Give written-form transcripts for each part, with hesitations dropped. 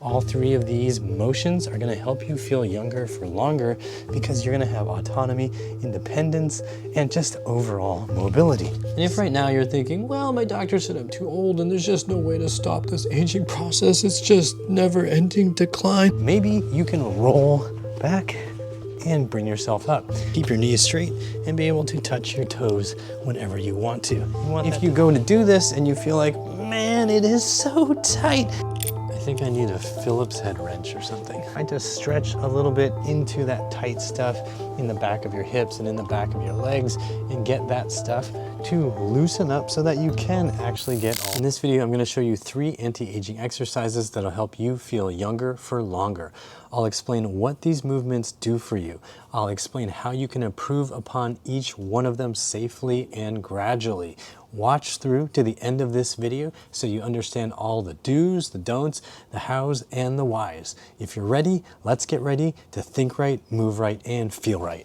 All three of these motions are going to help you feel younger for longer because you're going to have autonomy, independence, and just overall mobility. And if right now you're thinking, well, my doctor said I'm too old and there's just no way to stop this aging process, it's just never-ending decline, maybe you can roll back and bring yourself up. Keep your knees straight and be able to touch your toes whenever you want to. If you go to do this and you feel like, man, it is so tight, I think I need a Phillips head wrench or something. I just stretch a little bit into that tight stuff in the back of your hips and in the back of your legs and get that stuff to loosen up so that you can actually get all. In this video, I'm gonna show you 3 anti-aging exercises that'll help you feel younger for longer. I'll explain what these movements do for you. I'll explain how you can improve upon each one of them safely and gradually. Watch through to the end of this video so you understand all the do's, the don'ts, the hows, and the whys. If you're ready, let's get ready to think right, move right, and feel right.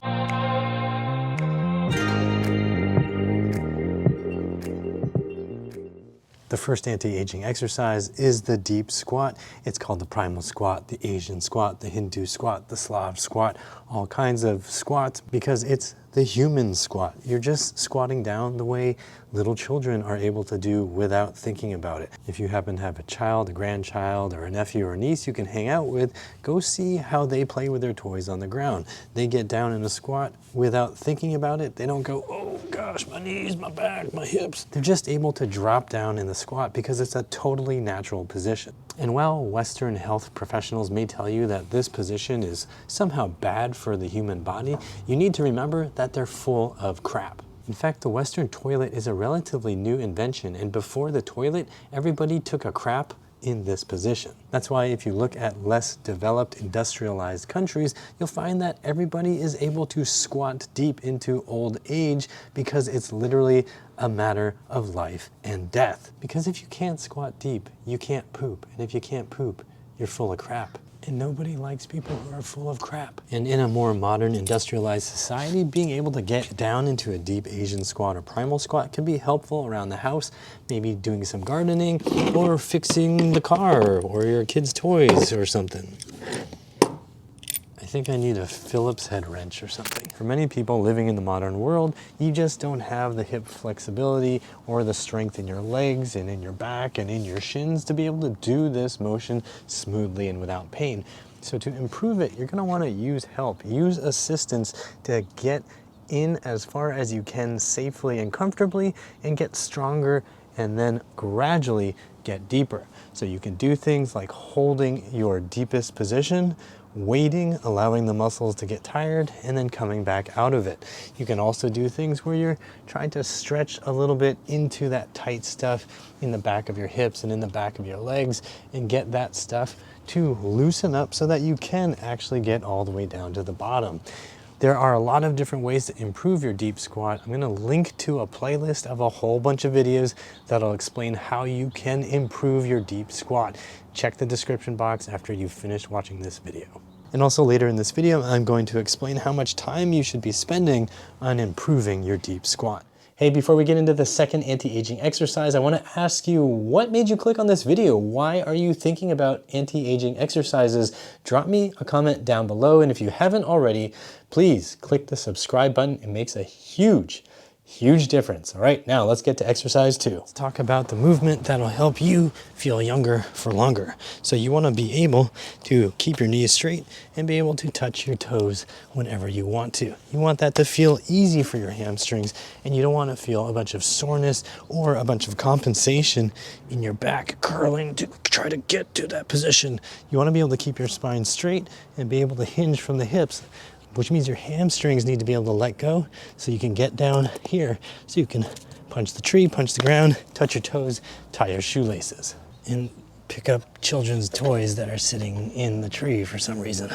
The first anti-aging exercise is the deep squat. It's called the primal squat, the Asian squat, the Hindu squat, the Slav squat, all kinds of squats because it's the human squat. You're just squatting down the way little children are able to do without thinking about it. If you happen to have a child, a grandchild, or a nephew or a niece you can hang out with, go see how they play with their toys on the ground. They get down in a squat without thinking about it. They don't go, oh gosh, my knees, my back, my hips. They're just able to drop down in the squat because it's a totally natural position. And while Western health professionals may tell you that this position is somehow bad for the human body, you need to remember that they're full of crap. In fact, the Western toilet is a relatively new invention, and before the toilet, everybody took a crap in this position. That's why if you look at less developed industrialized countries, you'll find that everybody is able to squat deep into old age because it's literally a matter of life and death. Because if you can't squat deep, you can't poop. And if you can't poop, you're full of crap. And nobody likes people who are full of crap. And in a more modern industrialized society, being able to get down into a deep Asian squat or primal squat can be helpful around the house, maybe doing some gardening or fixing the car or your kids' toys or something. I think I need a Phillips head wrench or something. For many people living in the modern world, you just don't have the hip flexibility or the strength in your legs and in your back and in your shins to be able to do this motion smoothly and without pain. So to improve it, you're gonna wanna use help, use assistance to get in as far as you can safely and comfortably and get stronger and then gradually get deeper. So you can do things like holding your deepest position, waiting, allowing the muscles to get tired, and then coming back out of it. You can also do things where you're trying to stretch a little bit into that tight stuff in the back of your hips and in the back of your legs and get that stuff to loosen up so that you can actually get all the way down to the bottom. There are a lot of different ways to improve your deep squat. I'm gonna link to a playlist of a whole bunch of videos that'll explain how you can improve your deep squat. Check the description box after you've finished watching this video. And also later in this video, I'm going to explain how much time you should be spending on improving your deep squat. Hey, before we get into the second anti-aging exercise, I want to ask you, what made you click on this video? Why are you thinking about anti-aging exercises? Drop me a comment down below, and if you haven't already, please click the subscribe button. It makes a huge difference. All right, now let's get to exercise 2. Let's talk about the movement that'll help you feel younger for longer. So you want to be able to keep your knees straight and be able to touch your toes whenever you want to. You want that to feel easy for your hamstrings, and you don't want to feel a bunch of soreness or a bunch of compensation in your back curling to try to get to that position. You want to be able to keep your spine straight and be able to hinge from the hips, which means your hamstrings need to be able to let go so you can get down here so you can punch the tree, punch the ground, touch your toes, tie your shoelaces, and pick up children's toys that are sitting in the tree for some reason.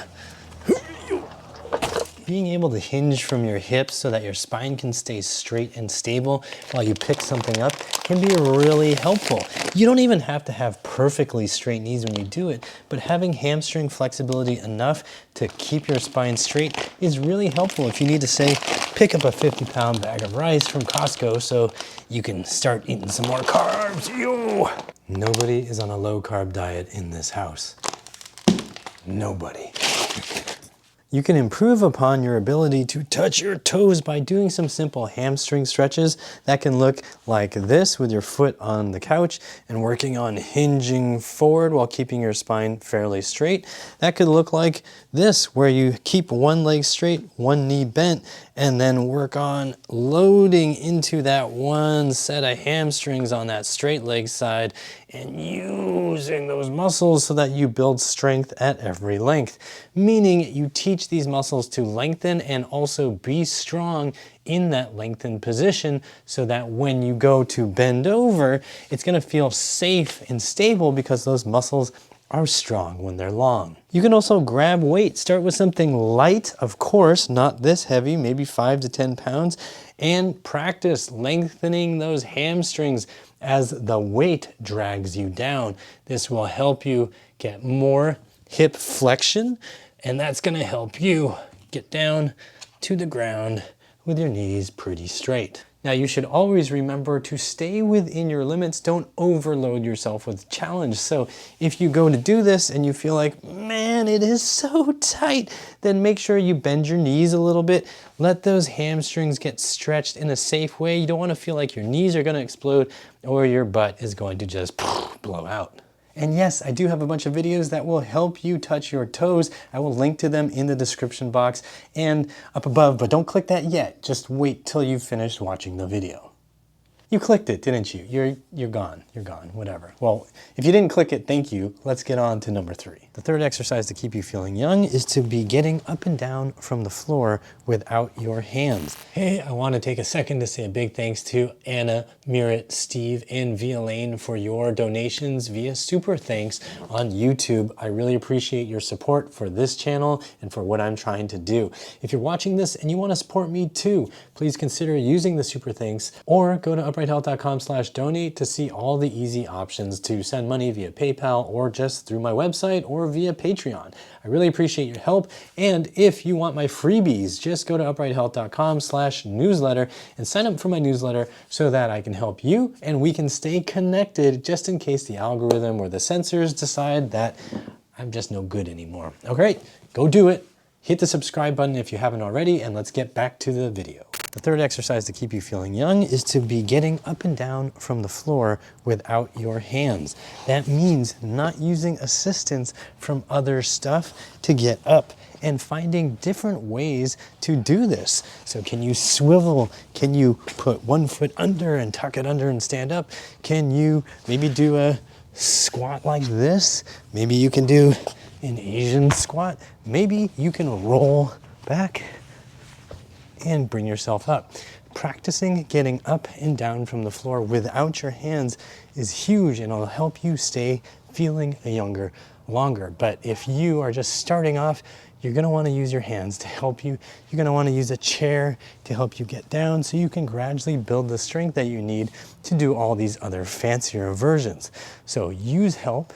Being able to hinge from your hips so that your spine can stay straight and stable while you pick something up can be really helpful. You don't even have to have perfectly straight knees when you do it, but having hamstring flexibility enough to keep your spine straight is really helpful if you need to, say, pick up a 50-pound bag of rice from Costco so you can start eating some more carbs. Yo! Nobody is on a low-carb diet in this house. Nobody. You can improve upon your ability to touch your toes by doing some simple hamstring stretches. That can look like this with your foot on the couch and working on hinging forward while keeping your spine fairly straight. That could look like this, where you keep one leg straight, one knee bent, and then work on loading into that one set of hamstrings on that straight leg side and using those muscles so that you build strength at every length. Meaning you teach these muscles to lengthen and also be strong in that lengthened position so that when you go to bend over, it's gonna feel safe and stable because those muscles are strong when they're long. You can also grab weight. Start with something light, of course, not this heavy, maybe 5 to 10 pounds, and practice lengthening those hamstrings as the weight drags you down. This will help you get more hip flexion, and that's gonna help you get down to the ground with your knees pretty straight. Now you should always remember to stay within your limits. Don't overload yourself with challenge. So if you go to do this and you feel like, man, it is so tight, then make sure you bend your knees a little bit. Let those hamstrings get stretched in a safe way. You don't want to feel like your knees are going to explode or your butt is going to just blow out. And yes, I do have a bunch of videos that will help you touch your toes. I will link to them in the description box and up above, but don't click that yet. Just wait till you've finished watching the video. You clicked it, didn't you? You're gone, whatever. Well, if you didn't click it, thank you. Let's get on to number 3. The third exercise to keep you feeling young is to be getting up and down from the floor without your hands. Hey, I want to take a second to say a big thanks to Anna, Mirit, Steve, and Violaine for your donations via Super Thanks on YouTube. I really appreciate your support for this channel and for what I'm trying to do. If you're watching this and you want to support me too, please consider using the Super Thanks or go to uprighthealth.com/donate to see all the easy options to send money via PayPal or just through my website or via Patreon. I really appreciate your help. And if you want my freebies, just go to uprighthealth.com/newsletter and sign up for my newsletter so that I can help you and we can stay connected just in case the algorithm or the censors decide that I'm just no good anymore. Okay, go do it. Hit the subscribe button if you haven't already, and let's get back to the video. The third exercise to keep you feeling young is to be getting up and down from the floor without your hands. That means not using assistance from other stuff to get up and finding different ways to do this. So can you swivel? Can you put one foot under and tuck it under and stand up? Can you maybe do a squat like this? Maybe you can do an Asian squat. Maybe you can roll back and bring yourself up. Practicing getting up and down from the floor without your hands is huge and it'll help you stay feeling younger longer. But if you are just starting off, you're gonna wanna use your hands to help you. You're gonna wanna use a chair to help you get down so you can gradually build the strength that you need to do all these other fancier versions. So use help,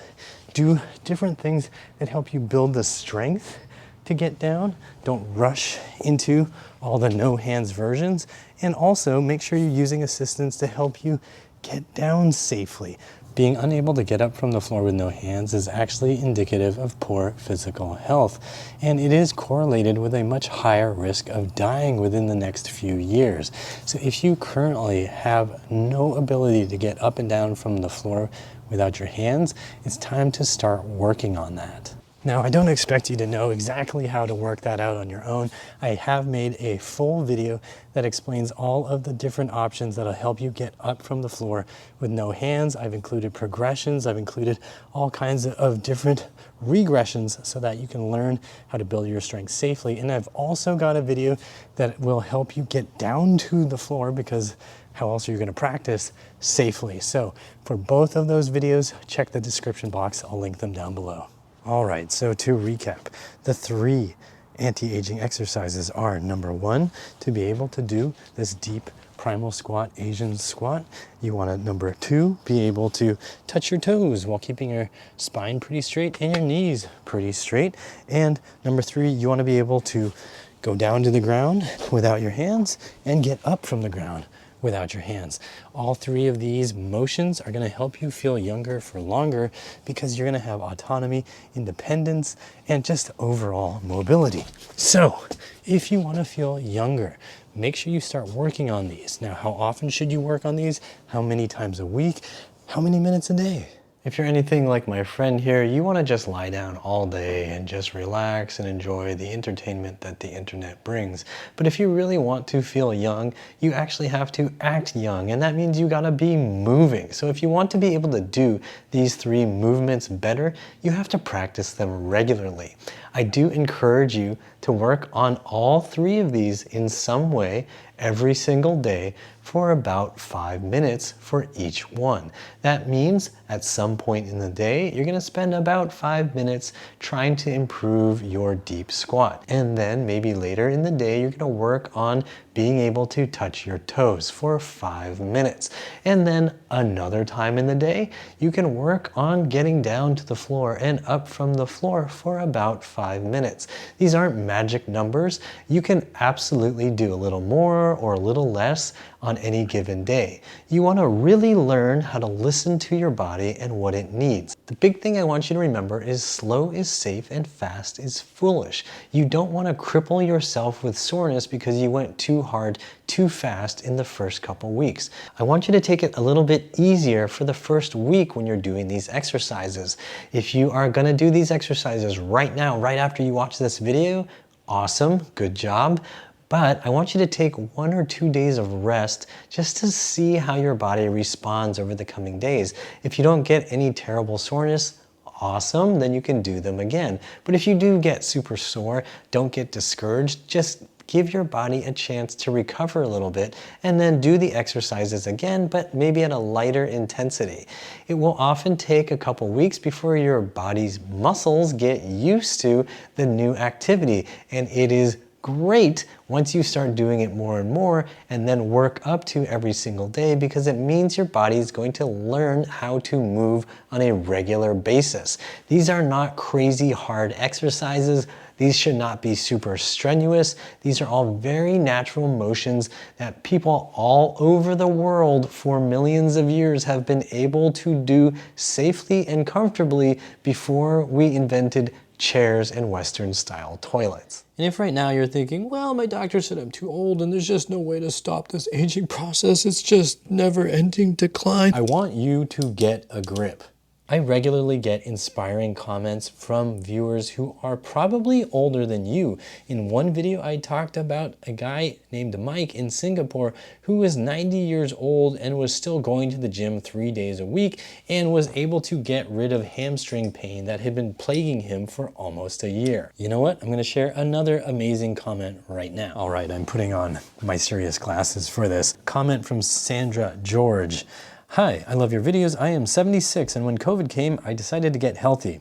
do different things that help you build the strength to get down. Don't rush into all the no hands versions. And also make sure you're using assistance to help you get down safely. Being unable to get up from the floor with no hands is actually indicative of poor physical health, and it is correlated with a much higher risk of dying within the next few years. So if you currently have no ability to get up and down from the floor without your hands, it's time to start working on that. Now, I don't expect you to know exactly how to work that out on your own. I have made a full video that explains all of the different options that'll help you get up from the floor with no hands. I've included progressions. I've included all kinds of different regressions so that you can learn how to build your strength safely. And I've also got a video that will help you get down to the floor, because how else are you going to practice safely? So for both of those videos, check the description box. I'll link them down below. All right, so to recap, the 3 anti-aging exercises are: number 1, to be able to do this deep primal squat, Asian squat. You want to, number 2, be able to touch your toes while keeping your spine pretty straight and your knees pretty straight. And number 3, you want to be able to go down to the ground without your hands and get up from the ground without your hands. All three of these motions are going to help you feel younger for longer because you're going to have autonomy, independence, and just overall mobility. So if you want to feel younger, make sure you start working on these. Now, how often should you work on these? How many times a week? How many minutes a day? If you're anything like my friend here, you want to just lie down all day and just relax and enjoy the entertainment that the internet brings. But if you really want to feel young, you actually have to act young, and that means you gotta be moving. So if you want to be able to do these three movements better, you have to practice them regularly. I do encourage you to work on all three of these in some way every single day for about 5 minutes for each one. That means at some point in the day, you're gonna spend about 5 minutes trying to improve your deep squat. And then maybe later in the day, you're gonna work on being able to touch your toes for 5 minutes. And then another time in the day, you can work on getting down to the floor and up from the floor for about 5 minutes. These aren't magic numbers. You can absolutely do a little more or a little less on any given day. You want to really learn how to listen to your body and what it needs. The big thing I want you to remember is slow is safe and fast is foolish. You don't want to cripple yourself with soreness because you went too hard, too fast in the first couple weeks. I want you to take it a little bit easier for the first week when you're doing these exercises. If you are going to do these exercises right now, right after you watch this video, awesome, good job. But I want you to take 1 or 2 days of rest just to see how your body responds over the coming days. If you don't get any terrible soreness, awesome, then you can do them again. But if you do get super sore, don't get discouraged. Just give your body a chance to recover a little bit and then do the exercises again, but maybe at a lighter intensity. It will often take a couple weeks before your body's muscles get used to the new activity, and it is great once you start doing it more and more and then work up to every single day, because it means your body is going to learn how to move on a regular basis. These are not crazy hard exercises. These should not be super strenuous. These are all very natural motions that people all over the world for millions of years have been able to do safely and comfortably before we invented chairs and Western style toilets. And if right now you're thinking, well, my doctor said I'm too old and there's just no way to stop this aging process, it's just never ending decline, I want you to get a grip. I regularly get inspiring comments from viewers who are probably older than you. In one video, I talked about a guy named Mike in Singapore who was 90 years old and was still going to the gym 3 days a week and was able to get rid of hamstring pain that had been plaguing him for almost a year. You know what? I'm going to share another amazing comment right now. All right, I'm putting on my serious glasses for this. Comment from Sandra George. Hi, I love your videos. I am 76 and when COVID came, I decided to get healthy.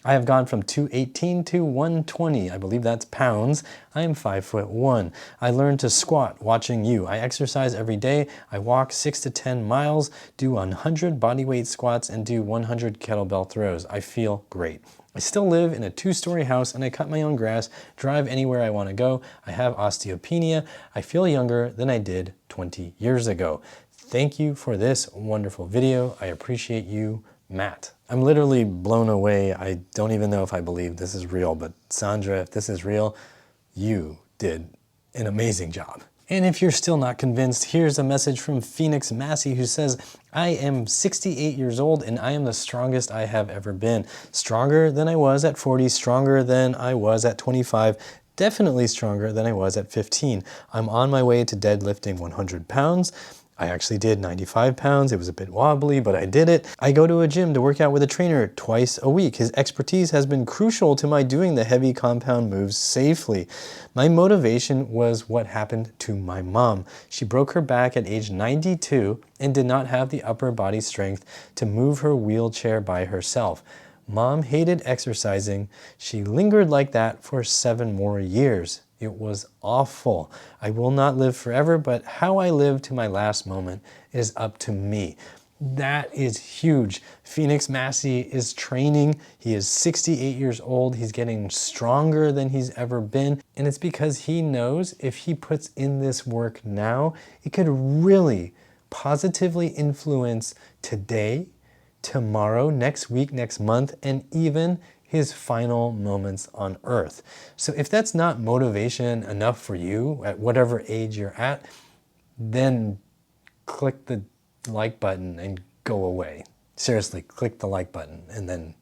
I have gone from 218 to 120. I believe that's pounds. I am 5'1". I learned to squat watching you. I exercise every day. I walk 6 to 10 miles, do 100 bodyweight squats, and do 100 kettlebell throws. I feel great. I still live in a 2-story house and I cut my own grass, drive anywhere I want to go. I have osteopenia. I feel younger than I did 20 years ago. Thank you for this wonderful video. I appreciate you, Matt. I'm literally blown away. I don't even know if I believe this is real, but Sandra, if this is real, you did an amazing job. And if you're still not convinced, here's a message from Phoenix Massey who says, I am 68 years old and I am the strongest I have ever been. Stronger than I was at 40, stronger than I was at 25, definitely stronger than I was at 15. I'm on my way to deadlifting 100 pounds. I actually did 95 pounds. It was a bit wobbly, but I did it. I go to a gym to work out with a trainer twice a week. His expertise has been crucial to my doing the heavy compound moves safely. My motivation was what happened to my mom. She broke her back at age 92 and did not have the upper body strength to move her wheelchair by herself. Mom hated exercising. She lingered like that for 7 more years. It was awful. I will not live forever, but how I live to my last moment is up to me. That is huge. Phoenix Massey is training. He is 68 years old. He's getting stronger than he's ever been. And it's because he knows if he puts in this work now, it could really positively influence today, tomorrow, next week, next month, and even his final moments on earth. So if that's not motivation enough for you at whatever age you're at, then click the like button and go away. Seriously, click the like button and then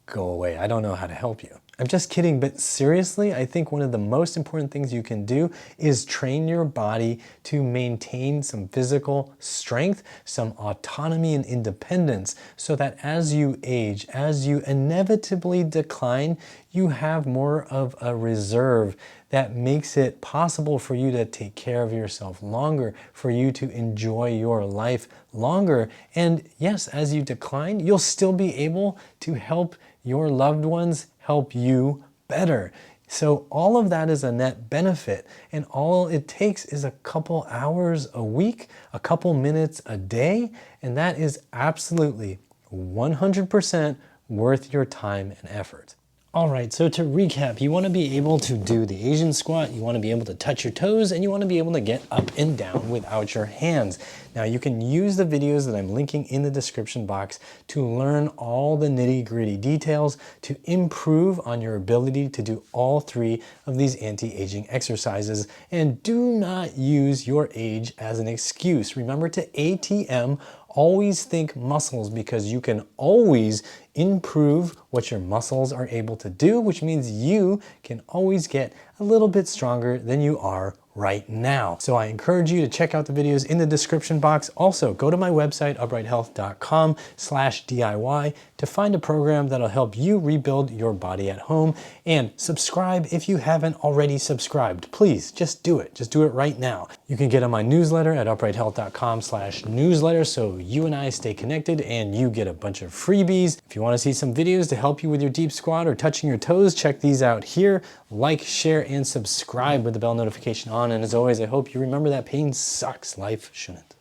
go away. I don't know how to help you. I'm just kidding, but seriously, I think one of the most important things you can do is train your body to maintain some physical strength, some autonomy and independence, so that as you age, as you inevitably decline, you have more of a reserve that makes it possible for you to take care of yourself longer, for you to enjoy your life longer. And yes, as you decline, you'll still be able to help your loved ones help you better. So all of that is a net benefit, and all it takes is a couple hours a week, a couple minutes a day, and that is absolutely 100% worth your time and effort. All right, so to recap, you want to be able to do the Asian squat, you want to be able to touch your toes, and you want to be able to get up and down without your hands. Now you can use the videos that I'm linking in the description box to learn all the nitty-gritty details to improve on your ability to do all three of these anti-aging exercises. And do not use your age as an excuse. Remember to ATM, always think muscles, because you can always improve what your muscles are able to do, which means you can always get a little bit stronger than you are right now. So I encourage you to check out the videos in the description box. Also, go to my website, uprighthealth.com/DIY, to find a program that'll help you rebuild your body at home, and subscribe if you haven't already subscribed. Please, just do it. Just do it right now. You can get on my newsletter at uprighthealth.com/newsletter, so you and I stay connected and you get a bunch of freebies. If you want to see some videos to help you with your deep squat or touching your toes, check these out here. Like, share, and subscribe with the bell notification on. And as always, I hope you remember that pain sucks. Life shouldn't.